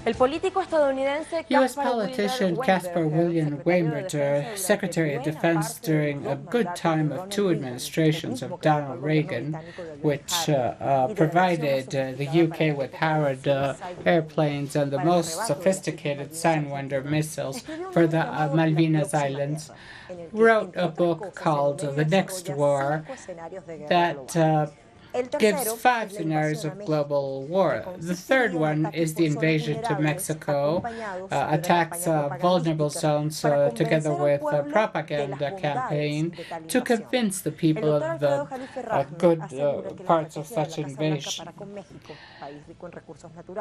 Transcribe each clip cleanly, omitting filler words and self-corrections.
U.S. politician Caspar William Weinberger, Secretary of Defense during a good time of two administrations of Donald Reagan, which provided the UK with Howard airplanes and the most sophisticated Sidewinder missiles for the Malvinas Islands, wrote a book called The Next War that gives 5 scenarios of global war. The third one is the invasion to Mexico, attacks vulnerable zones together with a propaganda campaign to convince the people of the good parts of such invasion.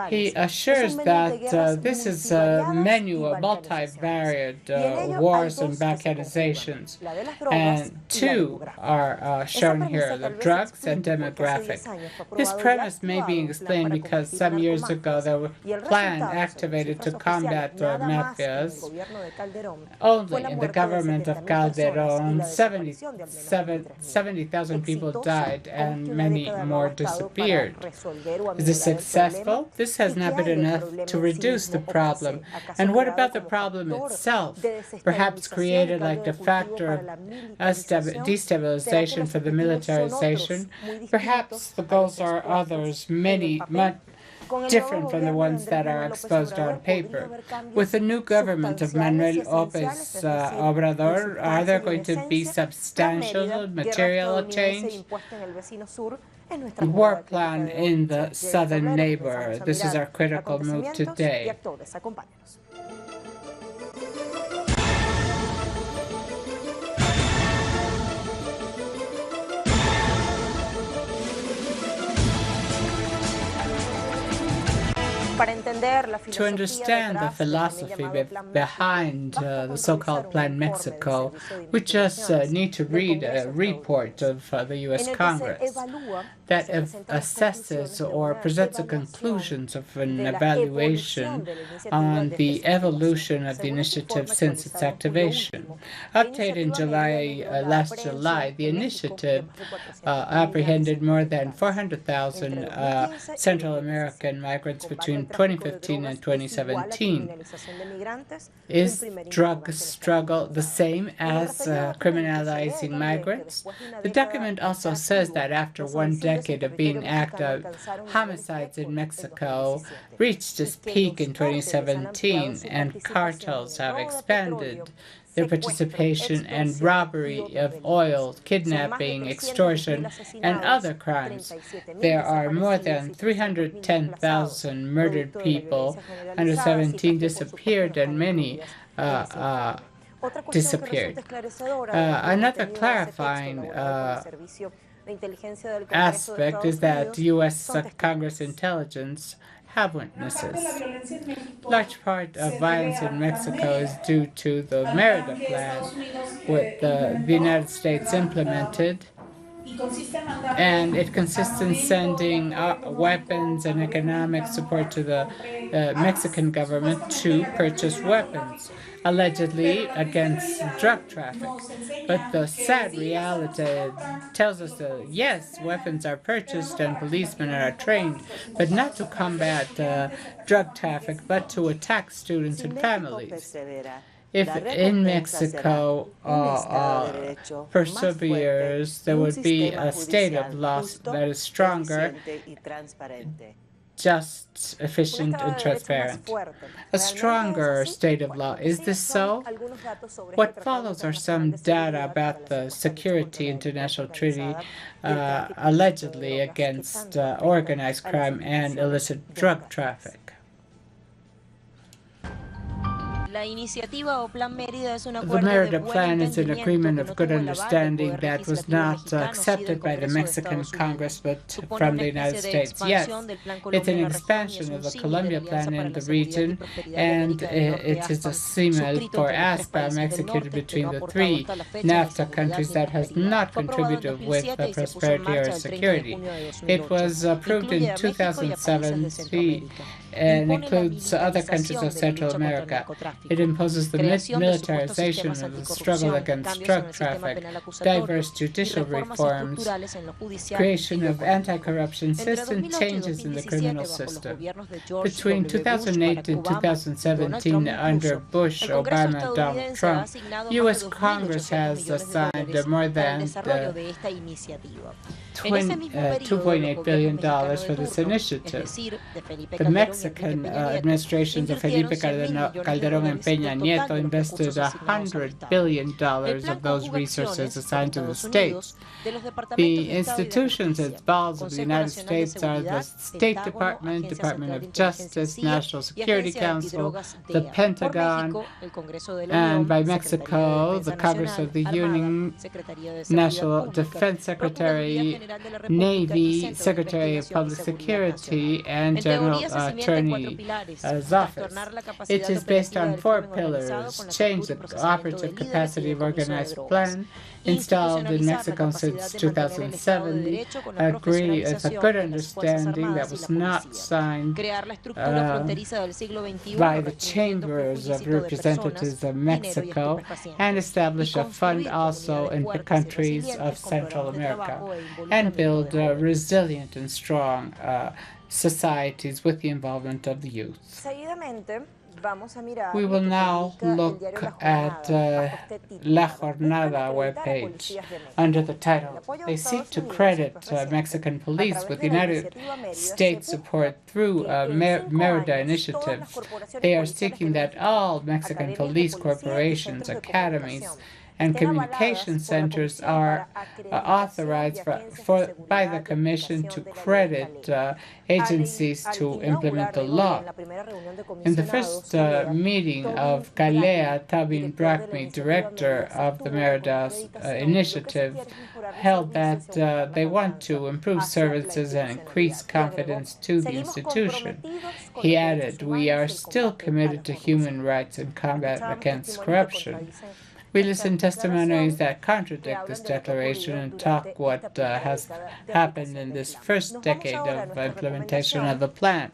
He assures that this is a menu of multivariate wars and balkanizations, and 2 are shown here, the drugs and demographics. This premise may be explained because some years ago there was a plan activated to combat mafias. Only in the government of Calderón, 70,000 people died and many more disappeared. Is this successful? This has not been enough to reduce the problem. And what about the problem itself? Perhaps created like the factor of destabilization for the militarization? Perhaps the goals are others, much different from the ones that are exposed on paper. With the new government of Manuel López Obrador, are there going to be substantial material change? War plan in the southern neighbor. This is our critical move today. To understand the philosophy behind the so-called Plan Mexico, we just need to read a report of the U.S. Congress that assesses or presents the conclusions of an evaluation on the evolution of the initiative since its activation. Updated in last July, the initiative apprehended more than 400,000 Central American migrants between 2015 and 2017. Is drug struggle the same as criminalizing migrants? The document also says that after 1 decade of being active, homicides in Mexico reached its peak in 2017, and cartels have expanded their participation and robbery of oil, kidnapping, extortion, and other crimes. There are more than 310,000 murdered people, under 17 disappeared, and many disappeared. Another clarifying aspect is that U.S. Congress intelligence have witnesses. Large part of violence in Mexico is due to the Merida plan, which the United States implemented, and it consists in sending weapons and economic support to the Mexican government to purchase weapons, allegedly against drug traffic. But the sad reality tells us that, yes, weapons are purchased and policemen are trained, but not to combat drug traffic, but to attack students and families. If in Mexico perseveres, there would be a state of law that is stronger, just, efficient, and transparent. A stronger state of law. Is this so? What follows are some data about the Security International Treaty allegedly against organized crime and illicit drug traffic. The Merida Plan is an agreement of good understanding that was not accepted by the Mexican Congress, but from the United States. Yes, it's an expansion of the Colombia Plan in the region, and it is a CIMA for ASPAM executed between the 3 NAFTA countries that has not contributed with prosperity or security. It was approved in 2007. and includes other countries of Central America. It imposes the militarization of the struggle against drug traffic, diverse judicial reforms, creation of anti-corruption system, changes in the criminal system. Between 2008 and 2017, under Bush, Obama, and Donald Trump, U.S. Congress has assigned more than $2.8 billion for this initiative. The Mexican administrations of Felipe Calderón and Peña Nieto invested $100 billion of those resources assigned to the states. The institutions and balls of the United States are the State Department, Department of Justice, National Security Council, the Pentagon, and by Mexico, the Congress of the Union, National Defense Secretary, Navy, Secretary of Public Security, and General Attorney's Office. It is based on 4 pillars: change the operative capacity of organized plan, installed in Mexico since 2007, agree it's a good understanding that was not signed by the chambers of representatives of Mexico, and establish a fund also in the countries of Central America, and build resilient and strong societies with the involvement of the youth. We will now look at La Jornada webpage under the title, "They seek to credit Mexican police with United States support through a Merida initiative. They are seeking that all Mexican police corporations, academies, and communication centers are authorized by the Commission to credit agencies to implement the law." In the first meeting of Galea Tabin Bracmi, director of the Merida initiative, held that they want to improve services and increase confidence to the institution. He added, "We are still committed to human rights and combat against corruption." We listen testimonies that contradict this declaration and talk what has happened in this first decade of implementation of the plan.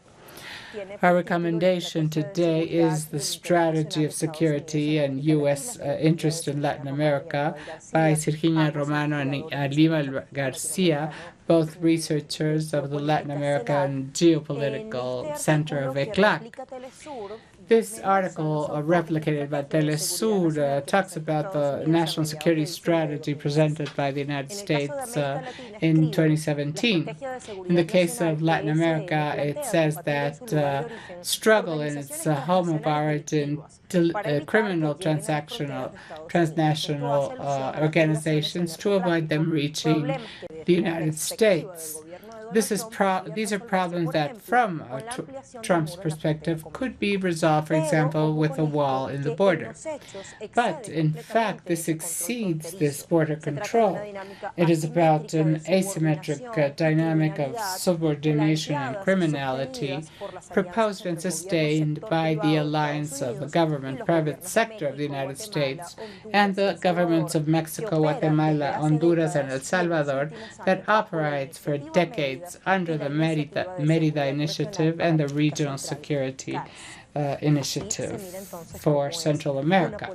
Our recommendation today is the Strategy of Security and U.S. Interest in Latin America by Virginia Romano and Alima Garcia, both researchers of the Latin American Geopolitical Center of ECLAC. This article, replicated by Telesur, talks about the national security strategy presented by the United States in 2017. In the case of Latin America, it says that struggle in its home of origin, criminal transnational organizations to avoid them reaching the United States. These are problems that, from Trump's perspective, could be resolved, for example, with a wall in the border. But, in fact, this exceeds this border control. It is about an asymmetric dynamic of subordination and criminality proposed and sustained by the alliance of the government-private sector of the United States and the governments of Mexico, Guatemala, Honduras, and El Salvador that operates for decades under the Merida Initiative and the Regional Security Initiative for Central America.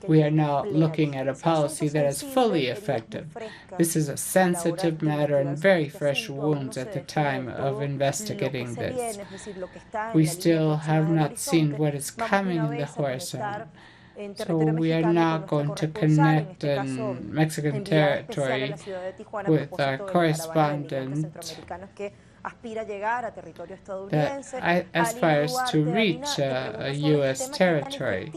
We are now looking at a policy that is fully effective. This is a sensitive matter and very fresh wounds at the time of investigating this. We still have not seen what is coming in the horizon. So we are now going to connect in Mexican territory with our correspondent that aspires to reach a U.S. territory.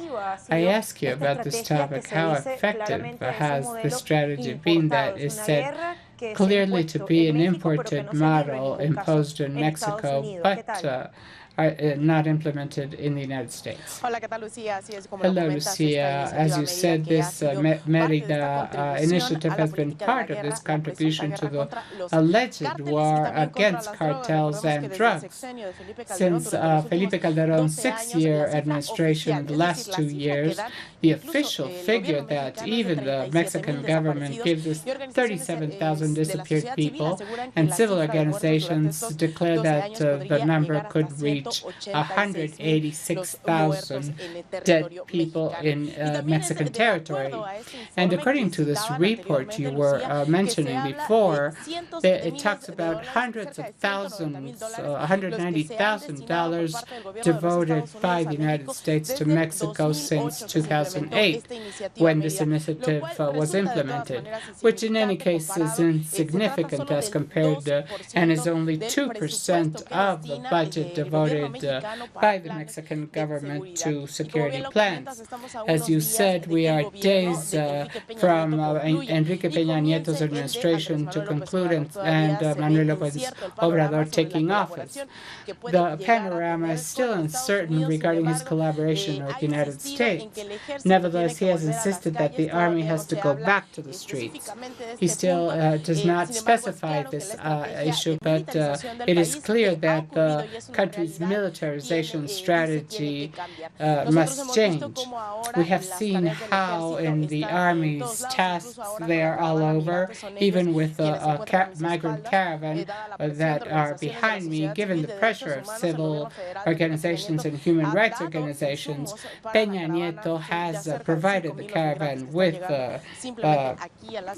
I ask you about this topic. How effective has this strategy been that is said clearly to be an imported model imposed in Mexico, but are not implemented in the United States? Hello, Lucia. As you said, this Merida initiative has been part of this contribution to the alleged war against cartels and drugs. Since Felipe Calderón's 6-year administration in the last 2 years, the official figure that even the Mexican government gives us 37,000 disappeared people, and civil organizations declare that the number could reach reach 186,000 dead people in Mexican territory. And according to this report you were mentioning before, it talks about hundreds of thousands, $190,000 devoted by the United States to Mexico since 2008, when this initiative was implemented, which in any case is insignificant as compared and is only 2% of the budget devoted by the Mexican government to security plans. As you said, we are days from Enrique Peña Nieto's administration to conclude and Manuel López Obrador taking office. The panorama is still uncertain regarding his collaboration with the United States. Nevertheless, he has insisted that the army has to go back to the streets. He still does not specify this issue, but it is clear that the country's militarization strategy must change. We have seen how in the army's tasks they are all over, even with a migrant caravan that are behind me. Given the pressure of civil organizations and human rights organizations, Peña Nieto has provided the caravan with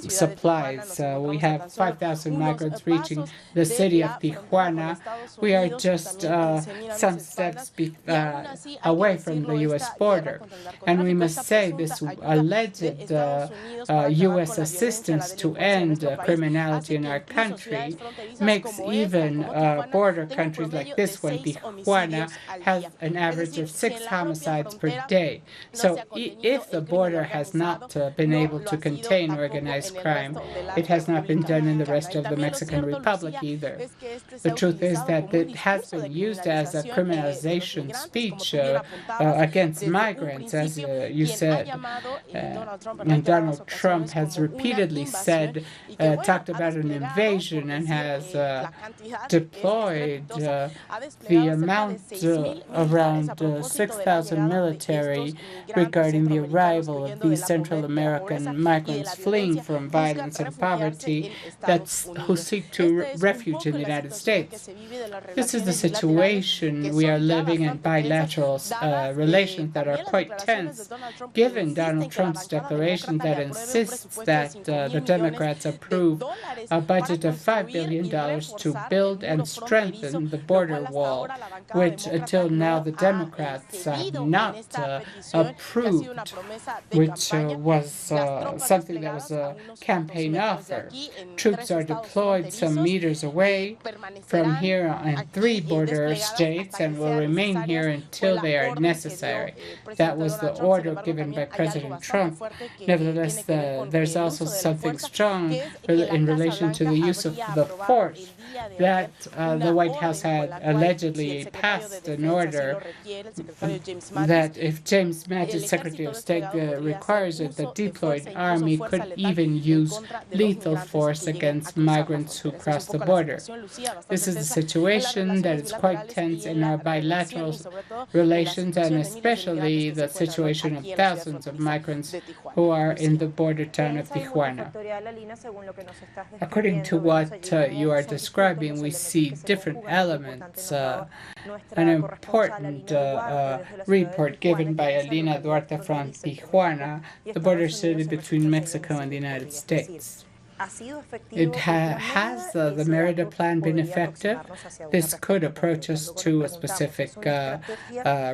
supplies. We have 5,000 migrants reaching the city of Tijuana. We are just some steps away from the U.S. border. And we must say this alleged U.S. assistance to end criminality in our country makes even border countries like this one, Tijuana, has an average of 6 homicides per day. So if the border has not been able to contain organized crime, it has not been done in the rest of the Mexican Republic either. The truth is that it has been used as a criminalization speech against migrants, as you said. And Donald Trump has repeatedly said, talked about an invasion and has deployed the amount around 6,000 military regarding the arrival of these Central American migrants fleeing from violence and poverty who seek to refuge in the United States. This is the situation we are living in, bilateral relations that are quite tense, given Donald Trump's declaration that insists that the Democrats approve a budget of $5 billion to build and strengthen the border wall, which until now the Democrats have not approved, which was something that was a campaign offer. Troops are deployed some meters away from here in 3 border states and will remain here until they are necessary. That was the order given by President Trump. Nevertheless, there's also something strong in relation to the use of the force that the White House had allegedly passed an order that if James Mattis, Secretary of State, requires it, the deployed army could even use lethal force against migrants who cross the border. This is a situation that is quite tense in our bilateral relations, and especially the situation of thousands of migrants who are in the border town of Tijuana. According to what you are describing, we see different elements. An important report given by Alina Duarte from Tijuana, the border city between Mexico and the United States. Has the Merida plan been effective? This could approach us to a specific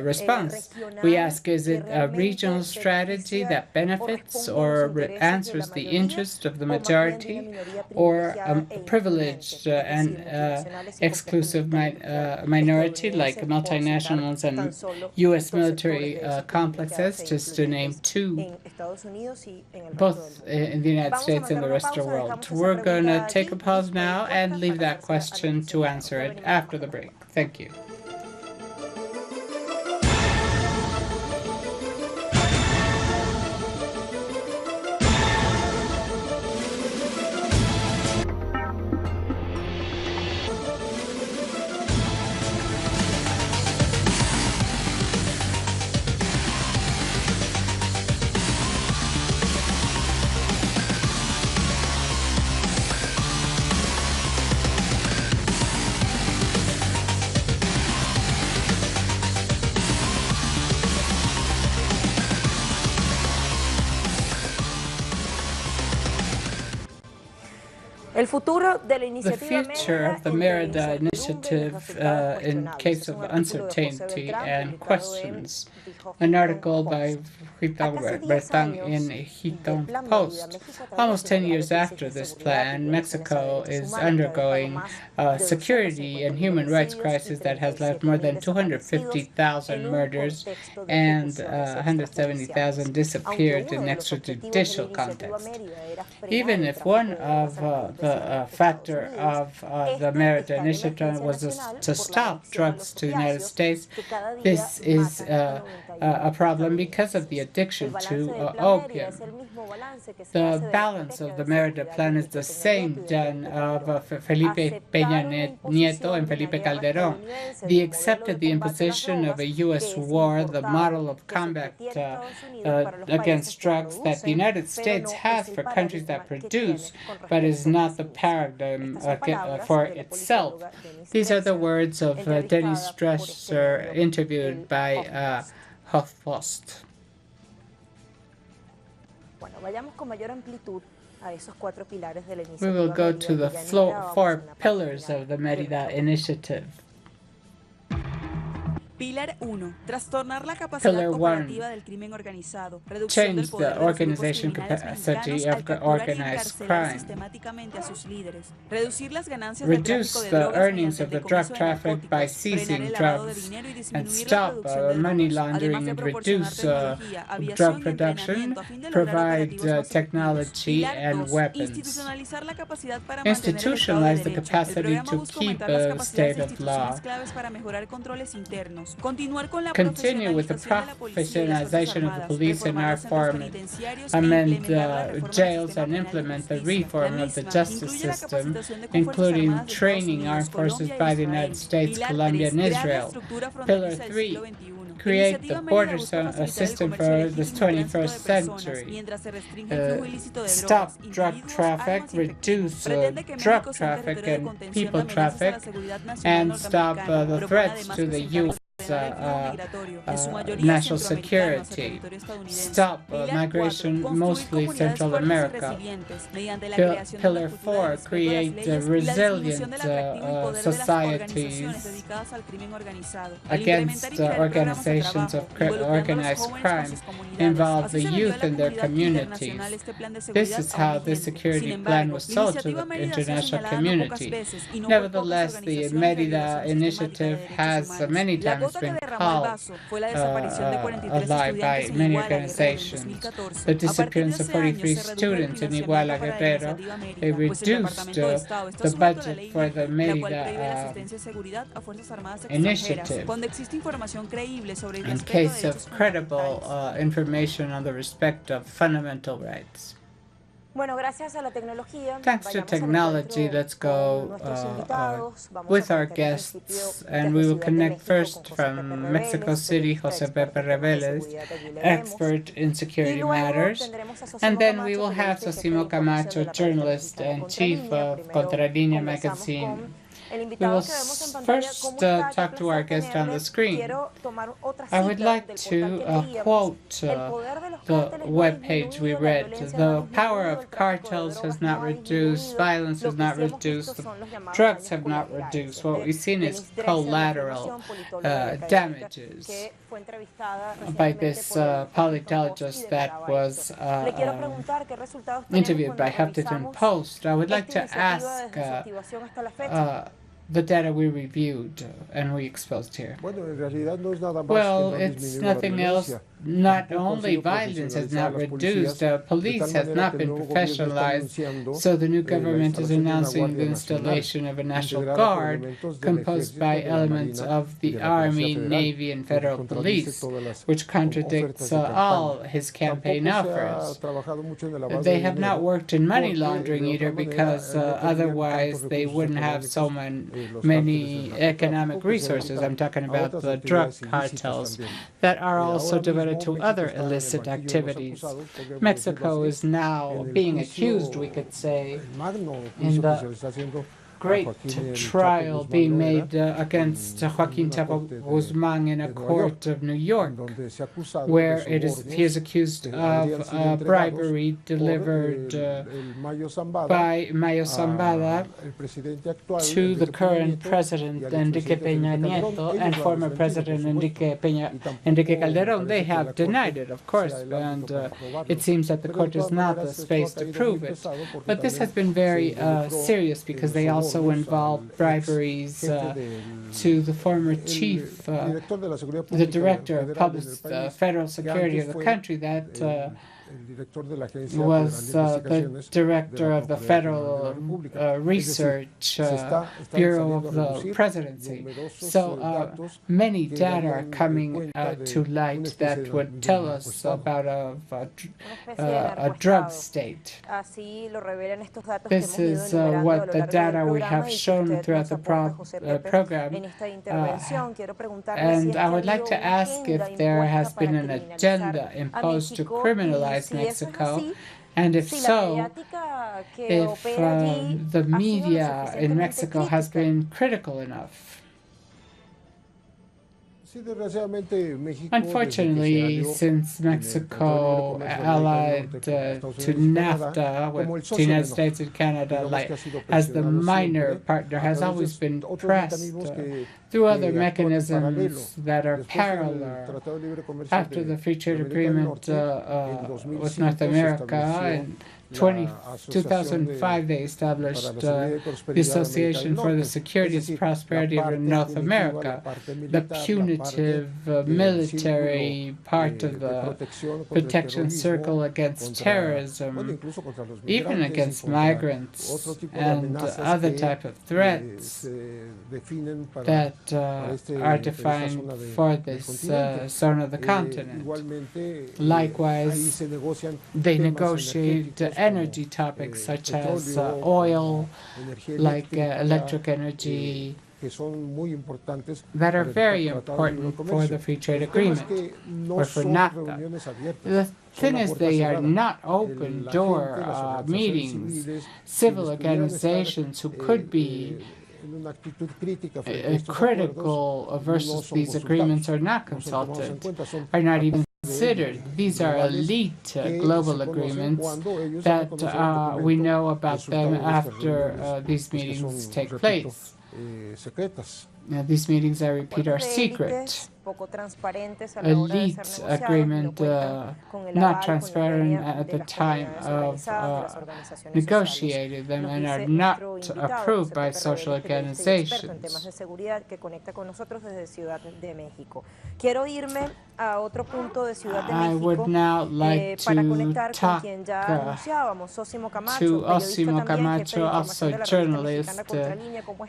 response. We ask, is it a regional strategy that benefits or answers the interest of the majority, or a privileged and exclusive minority like multinationals and U.S. military complexes, just to name 2, both in the United States and the rest of the world? We're going to take a pause now and leave that question to answer it after the break. Thank you. The future of the Merida initiative in case of uncertainty and questions. An article by Rita Bertang in Hiton Post. Almost 10 years after this plan, Mexico is undergoing a security and human rights crisis that has left more than 250,000 murders and 170,000 disappeared in extrajudicial context. Even if one of the factor of the Merida initiative was to stop drugs to the United States, this is a problem because of the addiction to opium. The balance of the Merida plan is the same done of Felipe Peña Nieto and Felipe Calderón. They accepted the imposition of a U.S. war, the model of combat against drugs that the United States has for countries that produce, but is not the paradigm for itself. These are the words of Dennis Dresser, interviewed by HuffPost. We will go to the 4 pillars of the Merida initiative. Pilar 1. Trastornar la capacidad operativa del crimen organizado. Reducción del poder de los grupos criminales mexicanos al capturar y encarcelar sistemáticamente a sus líderes. Reducir las ganancias del tráfico de drogas mediante el decomiso de narcóticos. Frenar el lavado de dinero y disminuir la producción de money drogas. laundering Además de and proporcionar reduce tecnología, drug aviación y production, entrenamiento a fin de lograr provide objetivos más technology efectivos. and Pilar 2. weapons. Institucionalizar la capacidad para mantener el Estado de Institutionalize the Derecho. El capacity programa to busca keep aumentar las a capacidades state de of law. instituciones claves para mejorar controles internos. Continuar con la Continue with the professionalization of the police and our form, amend jails and implement the reform of the justice system, including training armed forces by the United States, Colombia, and Israel. Pillar 3. Create the border system for the 21st century. Stop drug traffic, reduce drug traffic and people traffic, and stop the threats to the youth. National security, stop migration, mostly Central America. Pillar 4, create resilient societies against organizations of organized crime, involve the youth and their communities. This is how this security plan was sold to the international community. Nevertheless, the Merida initiative has many times been called alive by many organizations. The disappearance of 43 students in Iguala Guerrero, they reduced the budget for the Merida initiative. In case of credible information on the respect of fundamental rights. Thanks to technology, let's go with our guests, and we will connect first from Mexico City, Jose Pepe Reveles, expert in security matters, and then we will have Sosimo Camacho, journalist and chief of Contralínea magazine. We will first talk to our guest on the screen. I would like to quote the webpage we read. The power of cartels has not reduced, violence has not reduced, drugs have not reduced. What we've seen is collateral damages by this politologist that was interviewed by Huffington Post. I would like to ask the data we reviewed and we exposed here. Well, it's nothing else. Not only violence has not reduced, police has not been professionalized, so the new government is announcing the installation of a National Guard composed by elements of the Army, Navy, and Federal Police, which contradicts all his campaign offers. They have not worked in money laundering either, because otherwise they wouldn't have so many economic resources. I'm talking about the drug cartels that are also devoted to other illicit activities. Mexico is now being accused, we could say, in the great trial being made against Joaquin Chapo Guzman in a court of New York, where he is accused of bribery delivered by Mayo Zambada to the current president Enrique Peña Nieto and former president Enrique Calderón. They have denied it, of course, and it seems that the court is not the space to prove it. But this has been very serious because they also involve briberies to the former chief, the director of federal security of the country, that was the director of the Federal Research Bureau of the Presidency. So many data are coming to light that would tell us about a drug state. This is what the data we have shown throughout the program. And I would like to ask if there has been an agenda imposed to criminalize Mexico, and if so, if the media in Mexico has been critical enough. Unfortunately, since Mexico allied to NAFTA with the United States and Canada as the minor partner, has always been pressed through other mechanisms that are parallel. After the free trade agreement with North America in 2005, they established the Association for the Security and Prosperity of North America, the punitive military part of the protection circle against terrorism, even against migrants and other type of threats that are defined for this zone of the continent. Likewise, they negotiate energy topics such as oil, like electric energy, that are very important for the free trade agreement or for NAFTA. The thing is, they are not open door meetings. Civil organizations who could be critical versus these agreements are not consulted, are not even considered. These are elite global agreements that we know about them after these meetings take place. These meetings, I repeat, are secret. Elite agreement, not transparent at the time of negotiating them, and are not approved by social organizations. I would now like to talk to Osimo Camacho, also a journalist,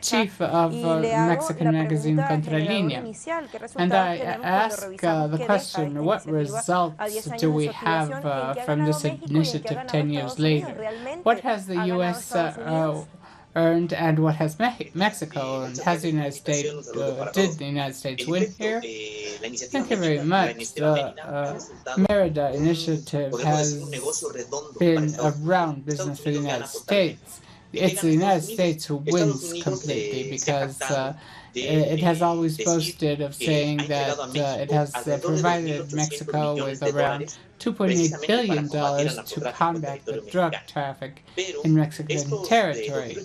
chief of Mexican magazine Contralínea. And I ask the question, what results do we have from this initiative 10 years later? What has the U.S. earned, and what has Mexico earned? Has the United States, did the United States win here? Thank you very much. The Merida initiative has been a round business for the United States. It's the United States who wins completely because it has always boasted of saying that it has provided Mexico with around $2.8 billion to combat the drug traffic in Mexican territory.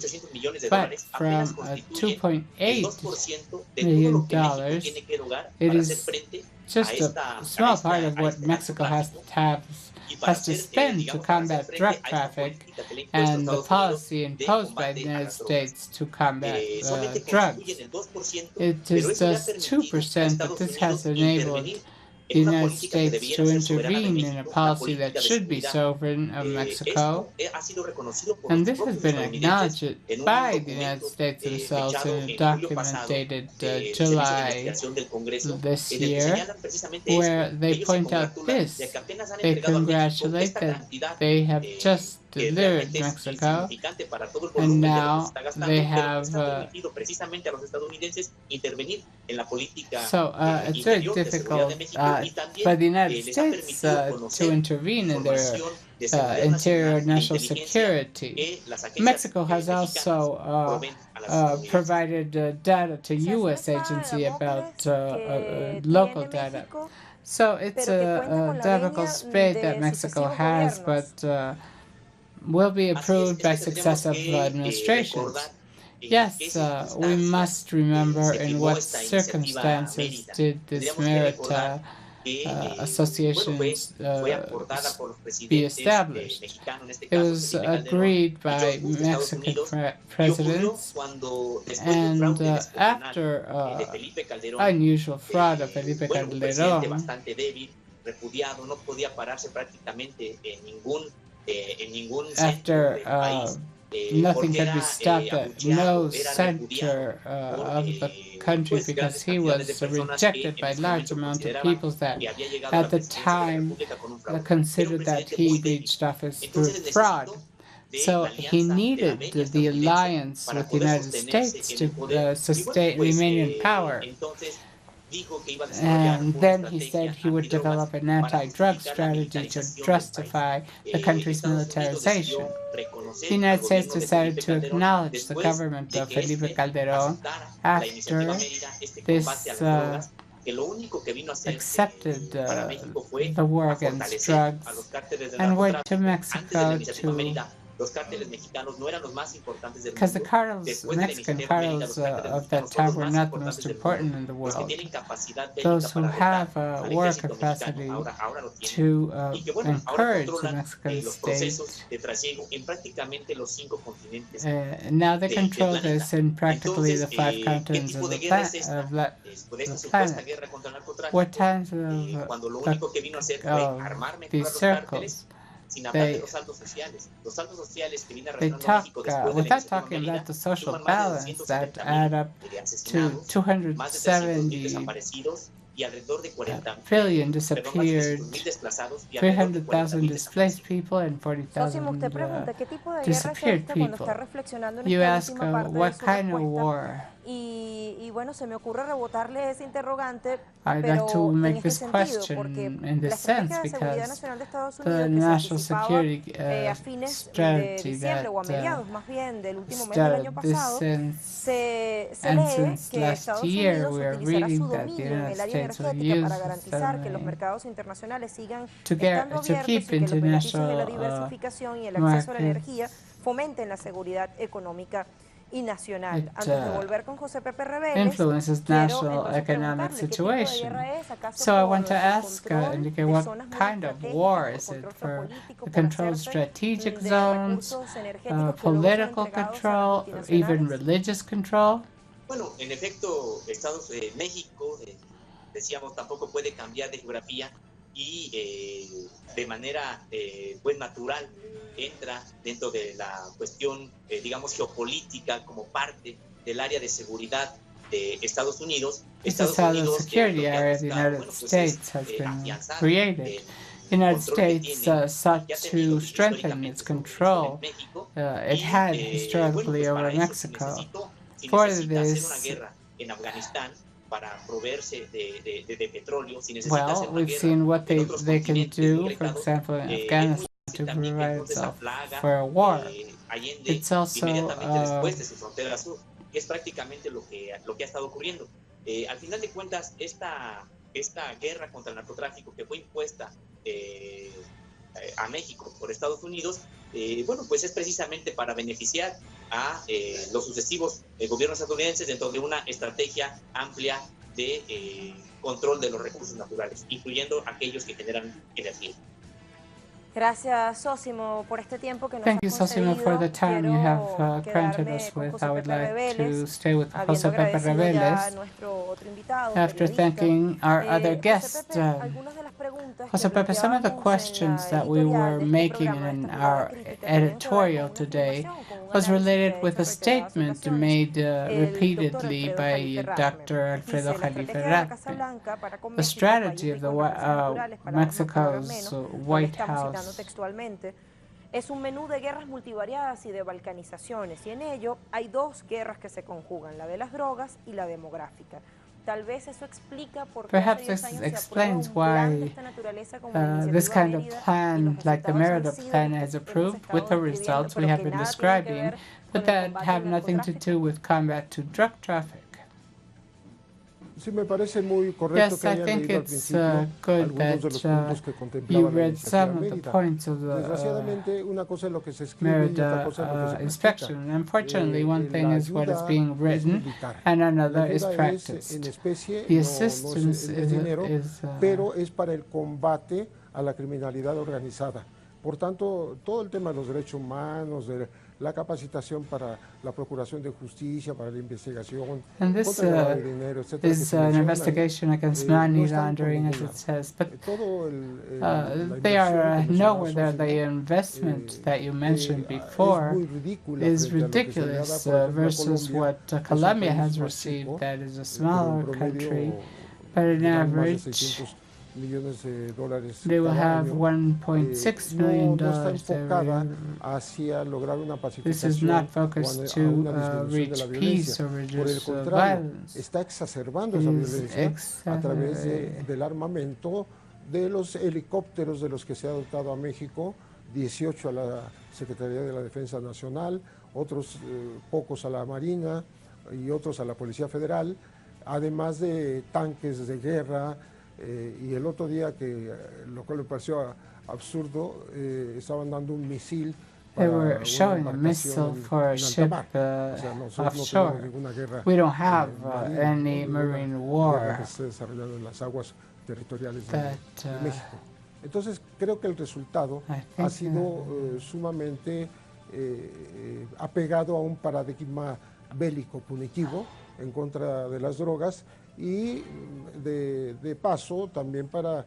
But from $2.8 million, it is just a small part of what Mexico has to spend to combat drug traffic and the policy imposed by the United States to combat drugs. It is just 2% that this has enabled the United States to intervene in a policy that should be sovereign of Mexico, and this has been acknowledged by the United States themselves in a document dated July this year, where they point out this. They congratulate that they have just delivered Mexico, and now they have it's very difficult for the United States to intervene in their interior national security. Mexico has also provided data to U.S. agency about local data. So it's a difficult spade that Mexico has, but will be approved by successive administrations. Yes, we must remember in what circumstances did this Merida associations be established. It was agreed by Mexican presidents, and after unusual fraud of Felipe Calderón, after nothing could be stopped at no center of the country because he was rejected by large amount of people that at the time considered that he reached office through fraud. So he needed the alliance with the United States to remain in power. And then he said he would develop an anti-drug strategy to justify the country's militarization. The United States decided to acknowledge the government of Felipe Calderón after this accepted the war against drugs and went to Mexico to because the cartels, Mexican cartels of that time were not the most important in the world. Those who have war capacity to encourage the Mexican state. Now they control this in practically the 5 continents of the planet. What times of these circles? They talk, without talking about the social balance that add up to 270 billion disappeared, 300,000 displaced people, and 40,000 disappeared people. You ask, what kind of war? Y bueno, se me ocurre rebotarle ese interrogante, I'd like to make this question in this sense because the national security strategy that started this since last year, we are reading that the United States will use to keep international markets. Fomenten la seguridad económica y nacional. It Antes de volver con José Pepe Reveles, influences national economic situation. So I want to ask Enrique, what kind of war is it for the controlled strategic zones, political control, even religious control? Bueno, en efecto, México, decíamos, tampoco puede cambiar de geografía y de manera pues natural entra dentro de la cuestión, digamos, geopolítica como parte del área de seguridad de Estados Unidos. Estados Unidos, security area of the United States has been created. The United States sought to strengthen its control it had historically over Mexico. For this, well, we've seen what they can do, for example, in Afghanistan to provide itself for a war. It's also es prácticamente lo que ha estado ocurriendo. Al final de cuentas, esta guerra contra el narcotráfico que fue impuesta a México por Estados Unidos, bueno, pues es precisamente para beneficiar a los sucesivos gobiernos estadounidenses dentro de una estrategia amplia de control de los recursos naturales, incluyendo aquellos que generan energía. Gracias, Sosimo, por este tiempo que nos Thank you, Sosimo, for the time you have granted us with. I would like to stay with José Pepe Reveles. After thanking our other guest, José Pepe, some of the questions that we were making in our editorial today was related with a statement made repeatedly by Dr. Alfredo Jalife. The strategy of the Mexico's White House textualmente, es un menú de guerras multivariadas y de balcanizaciones, y en ello hay 2 guerras que se conjugan, la de las drogas y la demográfica. tal vez eso explica por qué Perhaps hace 10 this años se aprueba explains un plan de why esta naturaleza como la this iniciativa kind of Merida y plan, los like the resultados han Merida sido plan, los que is hemos approved with estado the describiendo, results we pero have que been nada tienen que describing, ver but con el that combate have al nothing to narcotráfico. do with combat to drug traffic. Sí, me parece muy correcto Yes, que I hayan think leído al it's principio good algunos de los puntos that que you contemplaba la read iniciativa some of the Mérida. points of the Desgraciadamente, una cosa es lo que se escribe y otra cosa es lo que se Merida practica. inspection. Unfortunately, one thing La is what is ayuda being es written militar. and La another is ayuda es en practiced. especie, The no assistance es dinero, is pero es para el combate a la criminalidad organizada. Por tanto, todo el tema de los derechos humanos, de la capacitación para la procuración de justicia, para la investigación, and this contra el lavado de dinero, etcétera, que is se an menciona ahí, investigation against no money están por laundering, ningún as it lado. says, but Todo la they inversión are que nowhere mencionaba there. The Sofía, investment that you mentioned es before muy ridícula is frente a lo que se le da, ridiculous por ejemplo, a versus Colombia, what que es un Colombia país has más received, chico, that is a pero en smaller country, promedio but on llevan más de average 600 millones de dólares they will cada have año. $1.6 million No está every enfocada year. hacia lograr una This is pacificación not o focused a to una disminución de reach la peace violencia. or Por el reduce contrario, violence. está exacerbando It esa is violencia a través del armamento de los helicópteros de los que se ha dotado a México, 18 a la Secretaría de la Defensa Nacional, otros pocos a la Marina y otros a la Policía Federal, además de tanques de guerra. Y el otro día, lo cual me pareció absurdo, estaban dando un misil They para were una showing a missile embarcación for a en ship alta mar. O sea, nosotros no offshore. tenemos ninguna guerra We don't have marina, any ninguna marine guerra war que se esté desarrollando en las aguas territoriales that de México. Entonces, creo que el resultado ha sido sumamente apegado a un paradigma bélico punitivo en contra de las drogas y de paso también para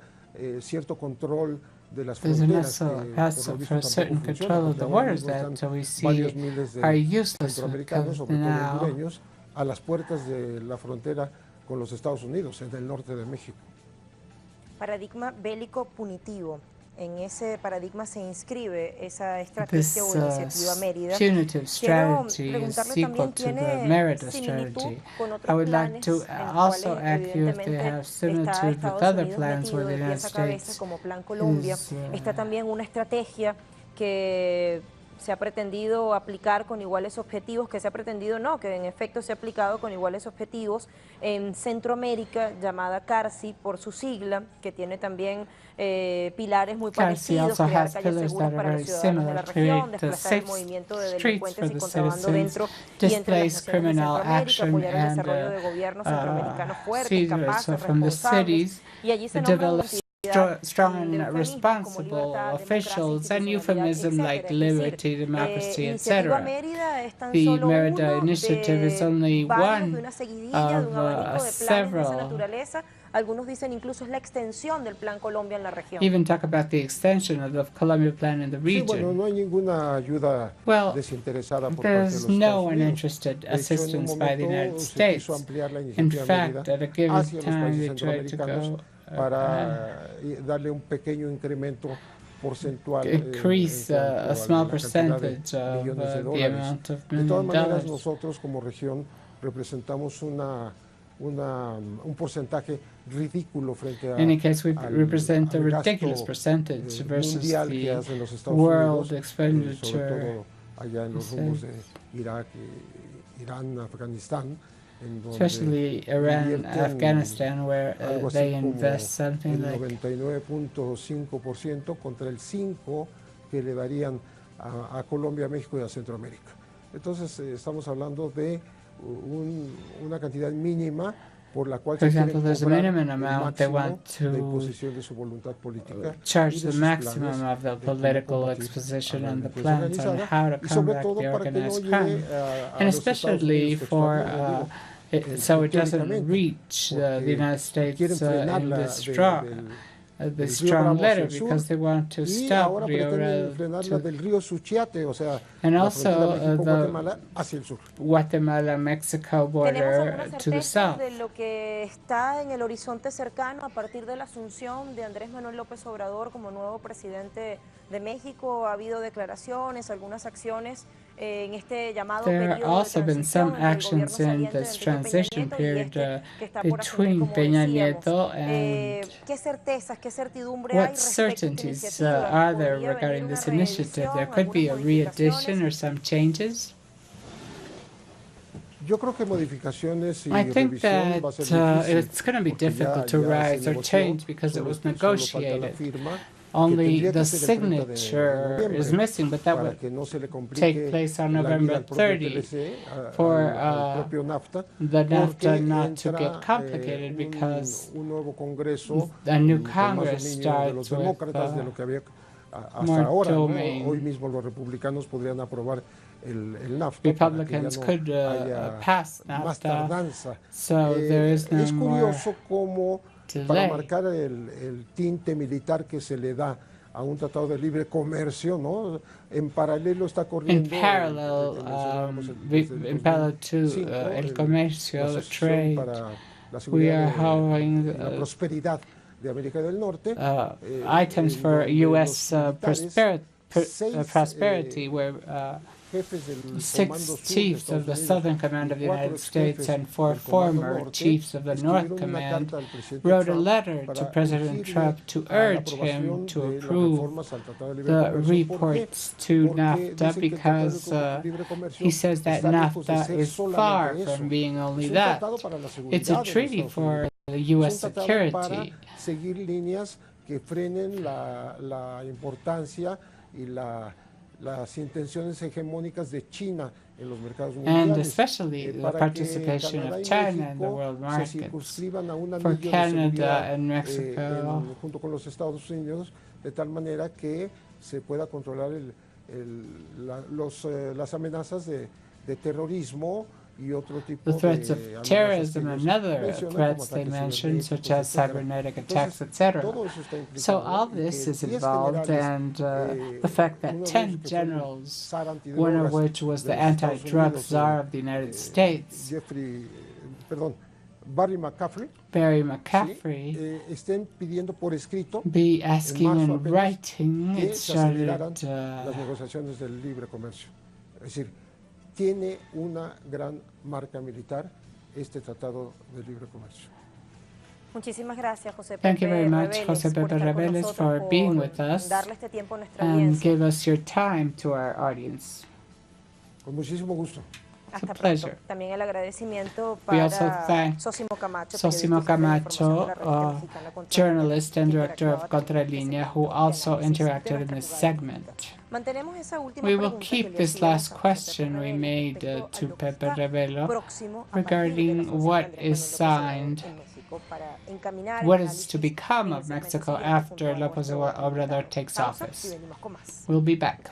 cierto control de las there's fronteras, also que paso por lo for visto certain tampoco control funciona, of porque the ahora waters mismo that están we see varios miles are de useless centroamericanos, because sobre todo now hondureños, a las puertas de la frontera con los Estados Unidos, en el norte de México. Paradigma bélico punitivo. En ese paradigma se inscribe esa estrategia o iniciativa Mérida. punitive Quiero strategy is preguntarle equal también, to the ¿tiene Merida similitud strategy? con I otros would like planes to en los also cuales ask you if they evidentemente have está similitude with Estados other Unidos plans metido where the de United pies a cabeza States como Plan Colombia? Está también una estrategia que se ha pretendido aplicar con iguales objetivos, que en efecto se ha aplicado con iguales objetivos en Centroamérica, llamada CARSI por su sigla, que tiene también pilares muy parecidos, crear calles seguras para los ciudadanos de la región, desplazar el movimiento de delincuentes y contrabando dentro y entre las naciones de Centroamérica, apoyar el desarrollo de gobiernos centroamericanos fuertes, capaces, responsables, y allí se nombran strong and responsible officials and euphemism like liberty, democracy, etc. The Merida initiative is only one of several. Algunos dicen incluso es la extensión del Plan Colombia en la región. Even talk about the extension of the Colombia plan in the Sí, bueno, region. no hay ninguna ayuda desinteresada por parte de los There's Estados no Unidos. interested De hecho, en un assistance by the United momento se States. quiso ampliar la In iniciativa Mérida fact, at a given hacia los time, países they tried to centroamericanos go para darle un pequeño incremento porcentual increase en a cuanto small la cantidad de percentage of millones de the dólares. amount of De todas maneras, $1 million. nosotros como región representamos un porcentaje ridículo frente In any case, we represent a al gasto ridiculous percentage versus mundial que the hacen los Estados world Unidos, sobre expenditure. todo allá en los rumbos de Irak, Irán, Afganistán, en donde Especially Iran, invierten Afghanistan, where algo así they como invest something el like 99.5% contra el 5% que le darían a Colombia, México y a Centroamérica. Entonces estamos hablando de una cantidad mínima por la cual For se quieren example, there's a cobrar minimum el amount they want máximo de to imposición de su voluntad política charge y de the sus maximum planes of the de cómo political combatir exposition a la and the delincuencia plans on organizada, how to y sobre combat todo the para que no organized llegue crime, a and los Estados especially Unidos for textualmente, lo digo, so it doesn't teóricamente, reach the porque United States quieren in frenarla this the del río strong Bravo hacia letter el sur, because they want to y stop ahora Rio pretenden Bravo frenarla to del río Suchiate, o sea, and la also frontera the México-Guatemala hacia el sur. Guatemala-Mexico ¿Tenemos border alguna to the certeza south. de lo que está en el horizonte cercano a partir de la asunción de Andrés Manuel López Obrador como nuevo presidente de México? ¿Ha habido declaraciones, algunas acciones en este llamado There have periodo de also been some transición entre el gobierno actions in saliente this del anterior Peña transition Nieto y period este que está por asumir, between como Peña decíamos. Nieto and ¿Qué certezas, qué certidumbre hay what respecto a esta certainties iniciativa? are there ¿Podría venir regarding una this initiative? There reedición, could be a algunas re-edition modificaciones? or some changes. Yo creo que modificaciones y I think revisión va a that ser difícil, it's going to be porque ya difficult to se rise or negoció, change because it was solo falta la negotiated. firma, que Only tendría the que ser el 30 de signature is noviembre, missing, but that para would que no se le take complique place on la vida November al propio 30 TLC, for al propio NAFTA, the NAFTA porque not to entra get complicated because un nuevo Congreso a new con más Congress dominio de los starts with demócratas de lo que había hasta more ahora, ¿no? domain. Hoy mismo los republicanos podrían aprobar el NAFTA Republicans para que could ya no haya pass más NAFTA, tardanza. so there is no Es more curioso cómo para delay. marcar el tinte militar que se le da a un tratado de libre comercio, ¿no? En paralelo está In corriendo, parallel, mencionábamos in parallel to 2005, el comercio, la the Asociación trade, para la we Seguridad are having y la Prosperidad de América del Norte, items for donde U.S. los militares, prosperity, where jefes del Comando 6 Sur de chiefs Estados of the Unidos Southern Command of the y 4 United States exjefes and 4 del Comando former Norte chiefs of the North escribieron una Command carta al presidente wrote a Trump letter to para President urgirle Trump to a la urge him aprobación to de las approve reformas al Tratado de Libre the Comercio. ¿Por qué? reports to Porque NAFTA dicen que el Tratado because de Libre Comercio he says that está lejos de NAFTA ser is solamente far eso. from being only Es un that. tratado para la It's a seguridad de los treaty Estados for Unidos. the Es un U.S. tratado para security. seguir líneas que frenen la importancia y las intenciones hegemónicas de China en los mercados And mundiales, especially the para que participation Canadá of y China in the México world se markets. circunscriban a un For anillo de Canada seguridad and Mexico, junto con los Estados Unidos, de tal manera que se pueda controlar las amenazas de terrorismo y otro tipo the threats of de amenazas terrorism que and ellos other mencionan, threats como they ataques mentioned, such cibernéticos, as etcétera. cybernetic attacks, Entonces, etc. todo eso está So implicado all y que this is 10 involved, generales, and the fact that uno de 10 ellos que fue el generals, zar one of antidrogas which was de the los Estados anti-drug Unidos, czar of the United States, Barry McCaffrey, Barry ¿sí? McCaffrey, Estén pidiendo por escrito be asking marzo in apenas writing, que it se aceleraran started las negociaciones del libre comercio. Es decir, tiene una gran marca militar este tratado de libre comercio. Muchísimas gracias, José Pepe Thank you very much, Reveles, José por Pepe estar con Reveles, nosotros, for being por with us darle este tiempo a nuestra and audiencia. give us your time to our audience. Con muchísimo gusto. Hasta pronto. pleasure. También el agradecimiento We also para thank Sosimo Camacho, Sosimo periodista de información de la Camacho, revista mexicana Contralínea, journalist and que director of interactuaba también en este Contralínea, segmento who de also análisis de interacted in nuestra this jugada segment. política. Mantenemos esa última We will pregunta que keep le this hacíamos last a José question Pepe we Reveles made respecto a to lo que Pepe está Revelo próximo a partir de la regarding sanción what de Andrés is Manuel López Obrador signed, en México para encaminar what el is to análisis become en el of segmento Mexico siguiente after junto a López nuestro Obrador invitado. takes Pausa y office. venimos con más. We'll be back.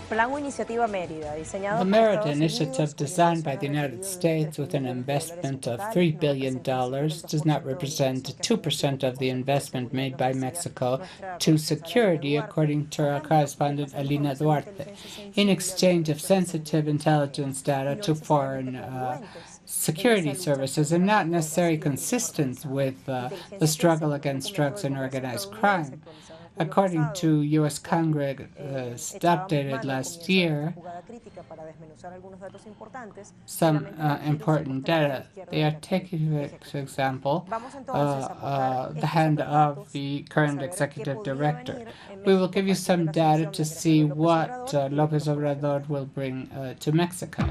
Plan o iniciativa Mérida, diseñado The por Merida Estados initiative, Unidos, designed by cuya the inversión ha United recibido States 3 with an millones de dólares investment en of total, $3 no billion, representa does not represent the 2% of the investment made by Mexico nuestra to corresponsal security, Alina Duarte, according to our a cambio de correspondent pasar Alina información de Duarte, inteligencia in sensible a exchange of las sensitive intelligence y data no to necesariamente foreign congruentes security en esa lucha services, contra and las not drogas necessarily y el crimen consistent organizado. with the Inteligencia struggle que, against según un drugs and documento del Congreso organized estadounidense crime. actualizado en julio According pasado, to U.S. pues, Congress, echábamos updated mano last comienzo de esta year, jugada crítica para desmenuzar algunos datos importantes y some lamentablemente important secuestrar a la data. izquierda They del are actual taking, for ejecutivo. example, Vamos entonces a abordar the estos hand otros of datos the para current saber qué executive podría director. venir en We will México a give you partir de some la data sanción de to Andrés see Manuel López what Obrador y de López nuestro Obrador gobierno. will bring to Mexico.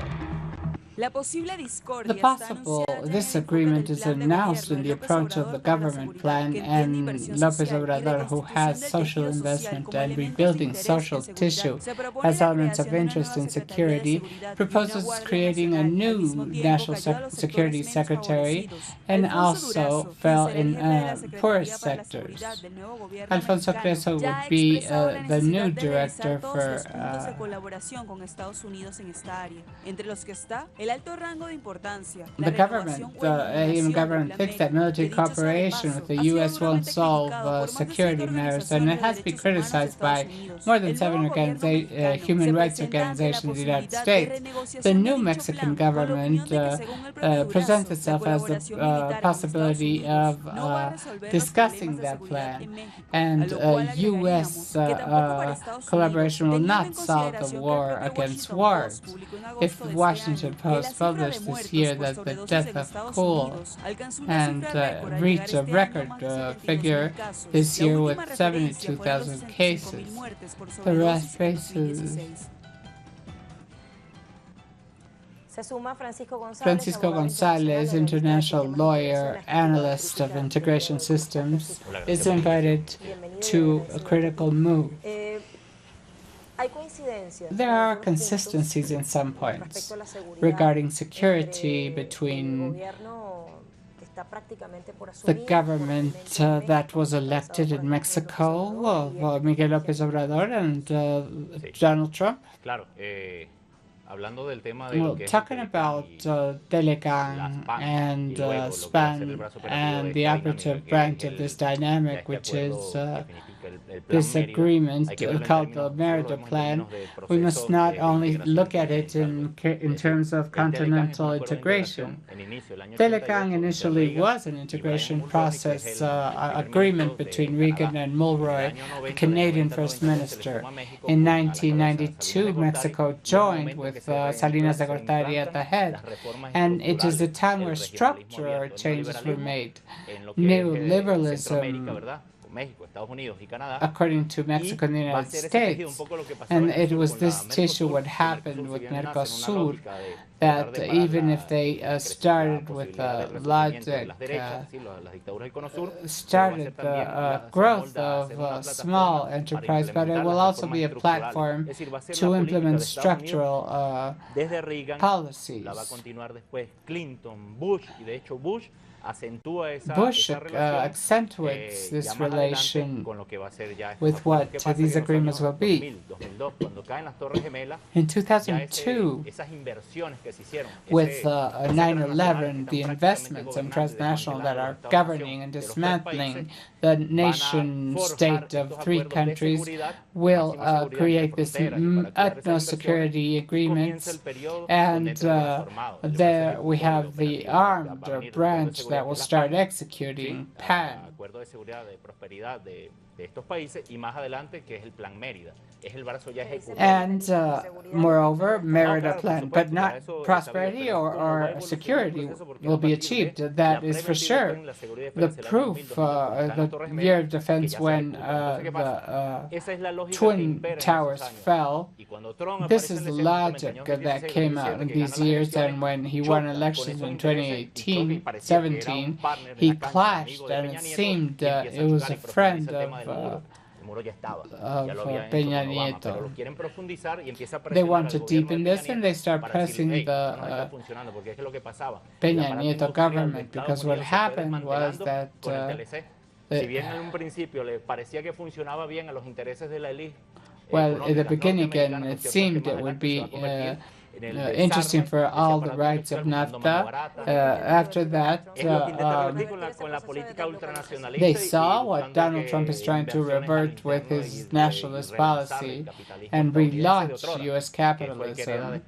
La posible The discordia está possible anunciada ya en el this enfoque agreement del is plan de announced gobierno in de the López approach of the Obrador para la government seguridad, plan, que entiende and inversión López social y Obrador, who reconstitución has del social tejido social investment como and elementos de rebuilding interés social en seguridad. tissue Se propone as la elements of creación de una interest nueva in Secretaría de security, Seguridad y una proposes Guardia creating a Nacional, al new mismo tiempo que national ayuda a los security sectores menos secretary, favorecidos. and Alfonso also Durazo, quien fell será el in jefe de la poorest Secretaría para la Seguridad sectors. del nuevo gobierno Alfonso mexicano, Creso ya would ha be expresado la the new necesidad de revisar director todos for los puntos de colaboración con Estados Unidos en esta área, entre los que está el El alto rango de importancia, The government, the government thinks that military cooperation with the U.S. won't solve security matters, and it has to be criticized by more than 7 human rights organizations in the United States. The new Mexican government presents itself as the possibility of discussing that plan, and U.S. collaboration will not solve the war against wars. If Washington Post published this year that the death of coal and reached a record figure this year with 72,000 cases. The rest faces. Francisco Gonzalez, international lawyer, analyst of integration systems, is invited to a critical move. There are consistencies in some points regarding security between the government that was elected in Mexico, Miguel López Obrador, and Donald Trump. Well, talking about Telecan and SPAN and the operative branch of this dynamic, which is this agreement called the Merida Plan, we must not only look at it in terms of continental integration. Telecan initially was an integration process agreement between Reagan and Mulroy, the Canadian First Minister. In 1992, Mexico joined with Salinas de Gortari at the head, and it is a time where structural changes were made. Neoliberalism, according to Mexico and the United States, and it was this tissue what happened with Mercosur, that even if they started with logic, started the growth of small enterprise, but it will also be a platform to implement structural policies. Bush accentuates this relation with what these agreements will be. In 2002, with 9/11, the investments in transnational that are governing and dismantling the nation-state of 3 countries will create this utmost security agreements, and there we have the armed branch that will start executing PAN. And moreover, Merida Plan, but not prosperity or security will be achieved. That is for sure. The proof, the year of defense when the Twin Towers fell, this is the logic that came out in these years, and when he won elections in 2018, 17, he clashed, and it seemed it was a friend of Peña Nieto. They want to deepen this, and they start pressing the Peña Nieto government, because what happened was that well, in the beginning, it seemed it would be interesting for all the rights of NAFTA. After that, they saw what Donald Trump is trying to revert with his nationalist policy and relaunch U.S. capitalism.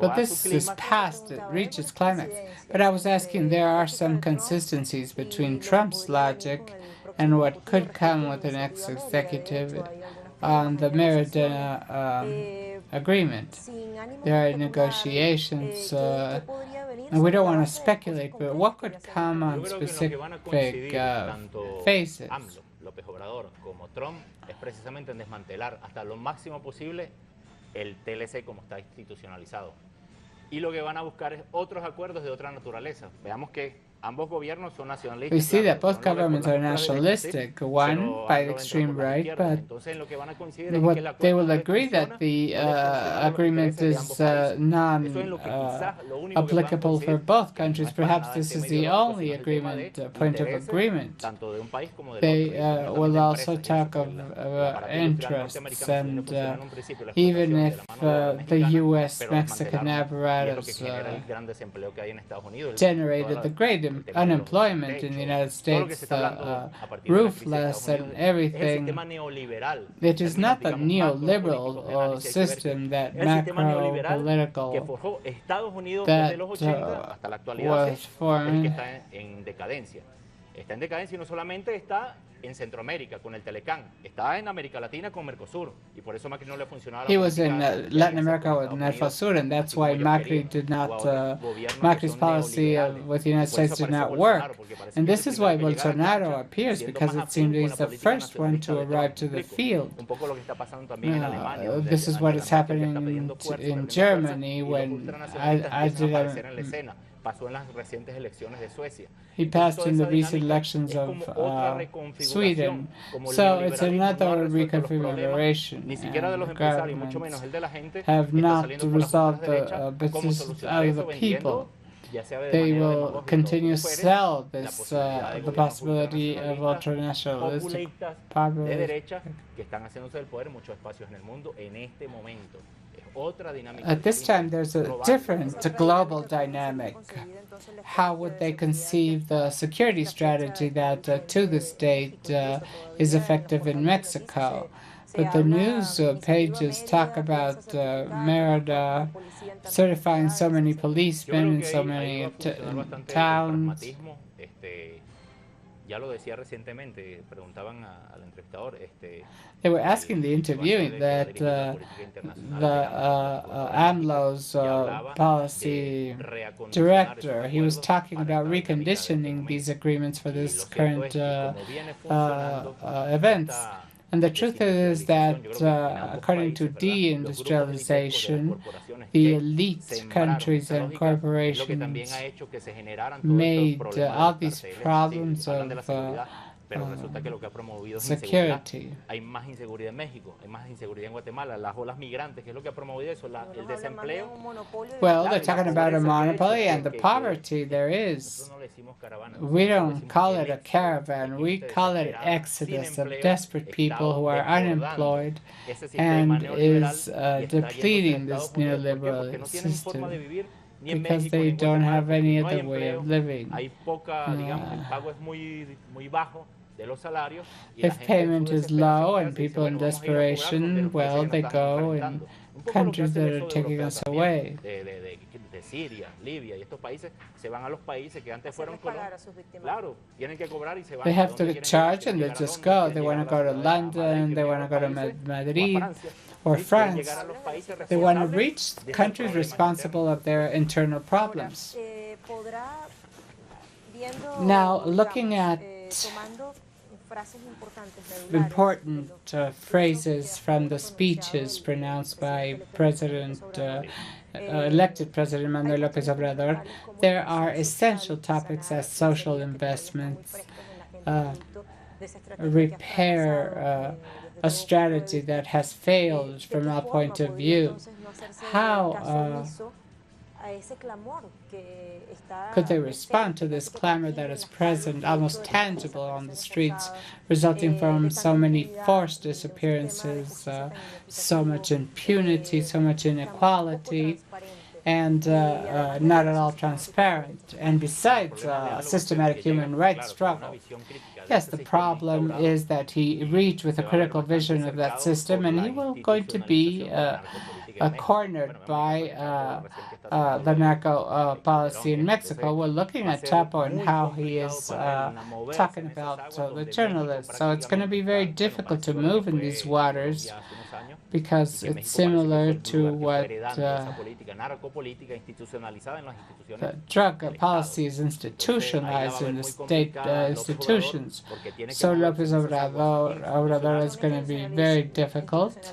But this is past, it reaches climax. But I was asking, there are some consistencies between Trump's logic and what could come with the next executive on the Merida agreement. There are negotiations, and we don't want to speculate, but what could come on specific phases? López Obrador como Trump es precisamente en desmantelar hasta lo máximo posible el TLC como está institucionalizado. Y lo que van a buscar es otros acuerdos de otra naturaleza. Veamos que ambos gobiernos son nacionalistas. We see claro, that both son los governments are ultraderechas, sí, nationalistic, one pero by the AMLO entra extreme por la right, izquierda. but Entonces, en lo que van a coincidir es que el what they acuerdo will no les agree that funciona, the no les funcionan los agreement intereses de ambos is países. Eso es non en lo que quizás lo único que puedan applicable for coincidir, both que no countries. es para Perhaps nada this el tema is the ideológico, only sino el tema de agreement, point of intereses, agreement. tanto de un país como del They otro. Y en términos will también de also empresas, pienso talk que of el aparato industrial interests, norteamericano, si bien le and funcionó en un principio la even explotación de if la mano de obra the mexicana, U.S. pero Mexican desmantelaron, y es lo que apparatus genera el gran desempleo que hay en Estados Unidos, generated the great el tema de los unemployment in the techos, United todo lo que se States, está hablando a partir de la crisis de roofless Estados and Unidos es el everything. sistema neoliberal. It is Términos, not the digamos, macropolíticos neoliberal de análisis hay que ver que system, that es el sistema neoliberal que macro-political forjó Estados Unidos desde los 80 that hasta la actualidad, was es el que formed. está en decadencia. Está en decadencia y no solamente está en Centroamérica con el Telecán, está en América Latina con Mercosur, y por eso Macri no le funcionaba la He was in política que Latin quería hacer America con with Estados Unidos, Mercosur, and that's así como why ellos Macri querían, did o a not, otros gobiernos que Macri's son policy neoliberales. with the United Y por eso States did aparece not Bolsonaro, work. porque parece And que es this el is why primero que llega a la Bolsonaro cancha appears, siendo because más it seemed afín con he's la the política first one to nacionalista de Trump. arrive to Me the explico. field. Un poco lo que está pasando también en Alemania, donde This is what is Angela Merkel ya está happening perdiendo fuerza, in perdiendo fuerza, Germany y los when ultranacionalistas I empiezan a did aparecer en la escena. Pasó en las recientes elecciones de Suecia. he Entonces, passed toda in the esa recent dinámica elections es como of otra reconfiguración, Sweden. como el So it's neoliberalismo no ha another resuelto los problemas, reconfiguration, ni siquiera de and los the empresarios, mucho menos governments el de la gente, have está not saliendo por las resolved ultraderechas. the ¿Cómo business solucionar out of eso? the Vendiendo, people. ya sea de They manera will demagógica o continue como to fuere, sell la this, posibilidad de the gobiernos possibility of ultranacionalistas, ultranationalistic populistas, de populism. derecha, que están haciéndose del poder en muchos espacios en el mundo en este momento. Es otra dinámica At this distinta, time, there's a global. different global dynamic. How would they conceive the security strategy that, to this date, is effective in Mexico? But the news pages talk about Merida certifying so many Yo policemen creo in que so ahí many va a funcionar bastante el towns. pragmatismo. Ya lo decía recientemente, preguntaban al entrevistador. They were asking the interviewee that AMLO's policy director, he was talking about reconditioning these agreements for this current events. And the truth is that, according to deindustrialization, the elite countries and corporations made all these problems of pero resulta que lo que ha promovido es security. inseguridad. Hay más inseguridad en México, hay más inseguridad en Guatemala, las olas migrantes, que es lo que ha promovido eso, el desempleo. Well, they're talking about a monopoly and the poverty there is. We don't call it a caravan, we call it exodus of desperate people who are unemployed and is depleting this neoliberal system because they don't have any other way of living. Hay poca, digamos, el pago es muy bajo de los salarios. If payment is low and people in desperation, well, they go in countries that are taking us away. De Siria, Libia y estos países se van a los países que antes fueron colonias. Claro, tienen que cobrar y se van. They have to charge and they just go. They want to go to London, they want to go to Madrid or France. They want to reach countries responsible of their internal problems. Now, looking at important phrases from the speeches pronounced by elected President Manuel López Obrador, there are essential topics as social investments, repair a strategy that has failed from our point of view. How could they respond to this clamor that is present, almost tangible on the streets, resulting from so many forced disappearances, so much impunity, so much inequality, and not at all transparent, and besides a systematic human rights struggle? Yes, the problem is that he reached with a critical vision of that system, and he will going to be cornered by the narco policy in Mexico. We're looking at Chapo and how he is talking about the journalists. So it's going to be very difficult to move in these waters because it's similar to what the drug policy is institutionalized in the state institutions. So López Obrador is going to be very difficult.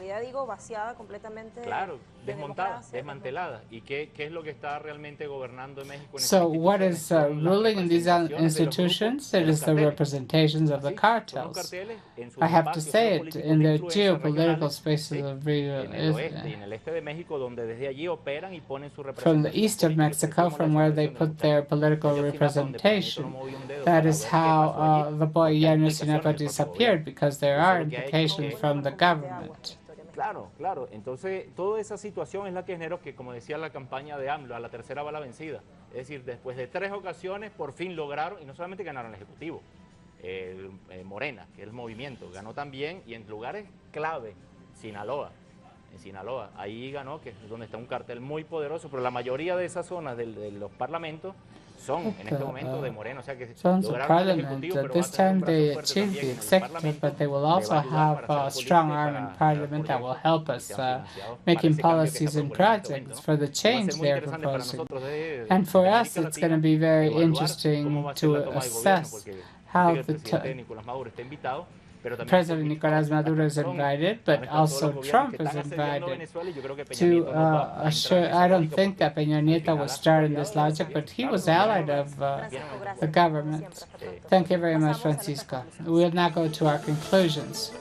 claro, desmantelada. ¿Y qué es lo que está realmente gobernando en México en estas So what instituciones? is Son las ruling in these representaciones de los grupos institutions? de It los is the carteles. representations of the ¿Sí? Son los cartels. carteles en sus I have to espacios say it, geopolíticos in de the influencia geopolitical regionales, spaces ¿sí? of Rio, En el oeste y en el este de México, donde desde allí operan y ponen su from the representación east of política. Así Mexico, como la from where they desaparición de los put their muchachos political Ayotzinapa, donde Peña Nieto no representation. movió un dedo That para is ver qué pasó allí, how the boy porque hay Yanis implicaciones Sinapa del propio disappeared, gobierno. because there Y eso are lo que ha hecho implications que from the government. Claro, claro. Entonces, toda esa situación es la que generó que, como decía la campaña de AMLO, a la tercera va la vencida. Es decir, después de 3 ocasiones, por fin lograron, y no solamente ganaron el Ejecutivo, Morena, que es el movimiento, ganó también, y en lugares clave, Sinaloa. En Sinaloa, ahí ganó, que es donde está un cartel muy poderoso, pero la mayoría de esas zonas de los parlamentos son en este momento de Morena, o sea que Zones of lograron el Parliament. Ejecutivo, pero This va a tener un time brazo they fuerte achieved también the en el executive, Parlamento, but they will le va also a ayudar have para a hacer strong política y arm in para generar Parliament that will proyectos help y us sean financiados para making ese cambio que policies está and proponiendo este projects momento, for the ¿no? Y va a change ser muy they're interesante para proposing. nosotros And for desde us, América it's going to Latina be very evaluar cómo interesting va a ser la to toma de gobierno, assess porque how el the presidente Nicolás Maduro está invitado, pero también está President invitado Nicolás Maduro is Trump, invited, van but a estar todos also los gobiernos Trump que is están asediando invited Venezuela, y yo creo que Peña to Nieto no va a entrar en assure. esa I don't lógica, think that porque Peña al Nieto final will ha sido start in aliado this del logic, gobierno, but he claro, was del allied gobierno of viene en the government. Thank you very much, Francisco. We'll now go to our conclusions.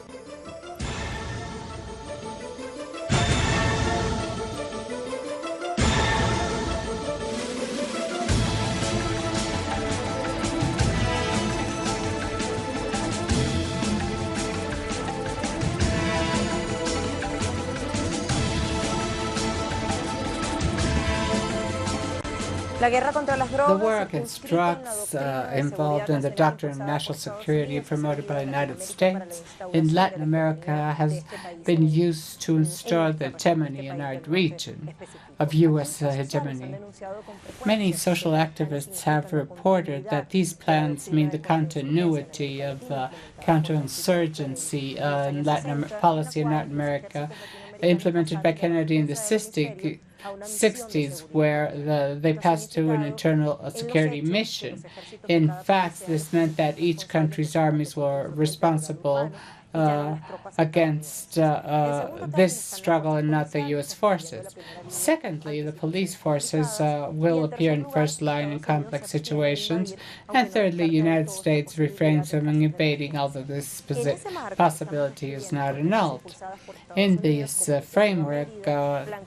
La guerra contra las The drogas war está against inscrita en la drugs doctrina de involved seguridad in the nacional doctrine of impulsada national por Estados security Unidos y promoted by the seguida de United Latinoamérica para la States instauración in de Latin la America hegemonía has de este país been en used to install the hegemony in our region of U.S. hegemony. Many social activists have reported that these plans mean the continuity of counterinsurgency policy in Latin America implemented by Kennedy in the 60s, where they passed through an internal security mission. In fact, this meant that each country's armies were responsible against this struggle and not the U.S. forces. Secondly, the police forces will appear in first line in complex situations. And thirdly, United States refrains from invading, although this possibility is not annulled. In this framework,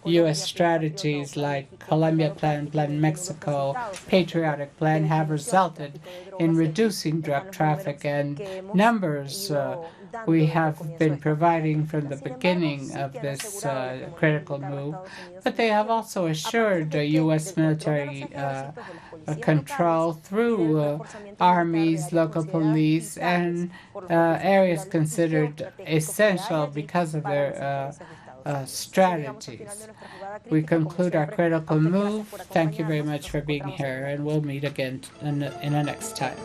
U.S. strategies like Colombia Plan, Plan Mexico, Patriotic Plan have resulted in reducing drug traffic and numbers we have been providing from the beginning of this critical move, but they have also assured U.S. military control through armies, local police, and areas considered essential because of their strategies. We conclude our critical move. Thank you very much for being here, and we'll meet again in the next time.